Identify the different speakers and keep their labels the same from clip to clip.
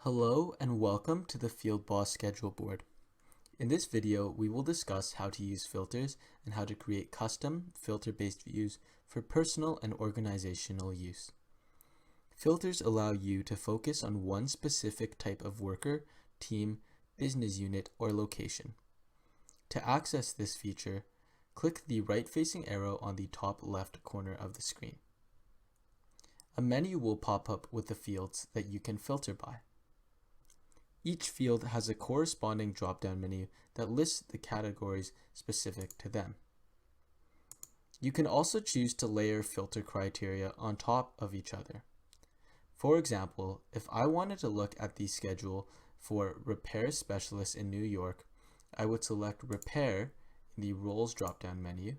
Speaker 1: Hello and welcome to the FieldBoss schedule board. In this video, we will discuss how to use filters and how to create custom filter-based views for personal and organizational use. Filters allow you to focus on one specific type of worker, team, business unit, or location. To access this feature, click the right-facing arrow on the top left corner of the screen. A menu will pop up with the fields that you can filter by. Each field has a corresponding drop-down menu that lists the categories specific to them. You can also choose to layer filter criteria on top of each other. For example, if I wanted to look at the schedule for repair specialists in New York, I would select repair in the roles drop-down menu,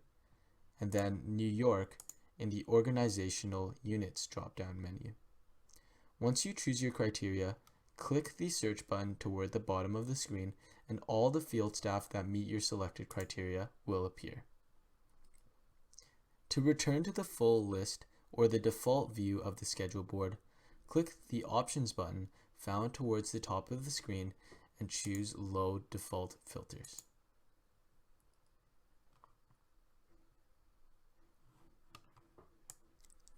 Speaker 1: and then New York in the organizational units drop-down menu. Once you choose your criteria, click the search button toward the bottom of the screen and all the field staff that meet your selected criteria will appear. To return to the full list or the default view of the schedule board, click the Options button found towards the top of the screen and choose Load Default Filters.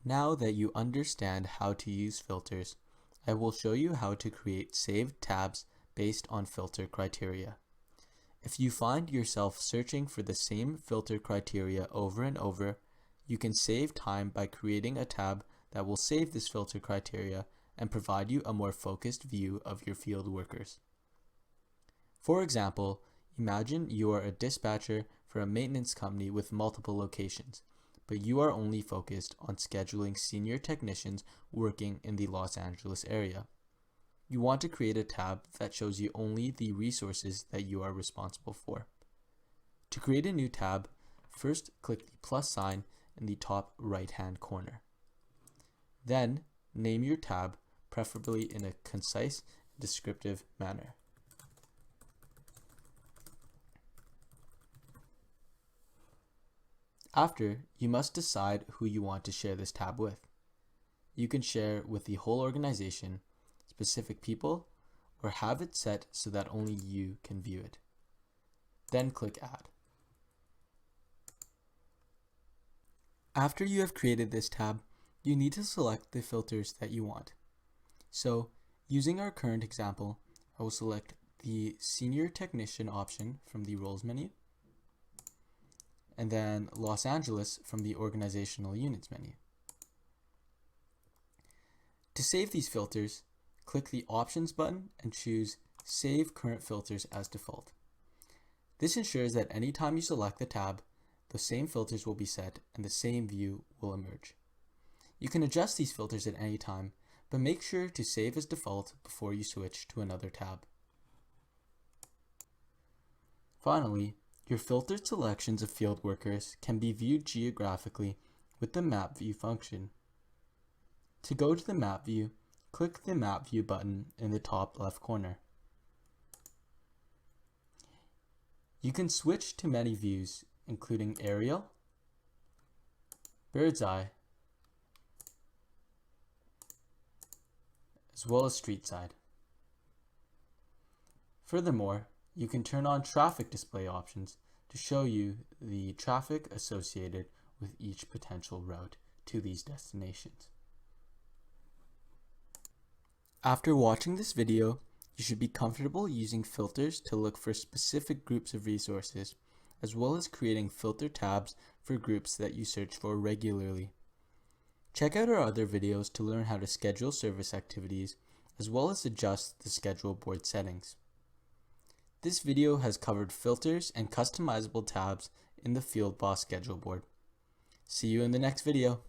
Speaker 1: Now that you understand how to use filters, I will show you how to create saved tabs based on filter criteria. If you find yourself searching for the same filter criteria over and over, you can save time by creating a tab that will save this filter criteria and provide you a more focused view of your field workers. For example, imagine you are a dispatcher for a maintenance company with multiple locations, but you are only focused on scheduling senior technicians working in the Los Angeles area. You want to create a tab that shows you only the resources that you are responsible for. To create a new tab, first click the plus sign in the top right-hand corner. Then, name your tab, preferably in a concise, descriptive manner. After, you must decide who you want to share this tab with. You can share with the whole organization, specific people, or have it set so that only you can view it. Then click Add. After you have created this tab, you need to select the filters that you want. So, using our current example, I will select the Senior Technician option from the Roles menu, and then Los Angeles from the Organizational Units menu. To save these filters, click the Options button and choose Save Current Filters as default. This ensures that anytime you select the tab, the same filters will be set and the same view will emerge. You can adjust these filters at any time, but make sure to save as default before you switch to another tab. Finally, your filtered selections of field workers can be viewed geographically with the Map View function. To go to the Map View, click the Map View button in the top left corner. You can switch to many views, including Aerial, Bird's Eye, as well as Street Side. Furthermore, you can turn on traffic display options to show you the traffic associated with each potential route to these destinations. After watching this video, you should be comfortable using filters to look for specific groups of resources, as well as creating filter tabs for groups that you search for regularly. Check out our other videos to learn how to schedule service activities, as well as adjust the schedule board settings. This video has covered filters and customizable tabs in the FieldBoss schedule board. See you in the next video.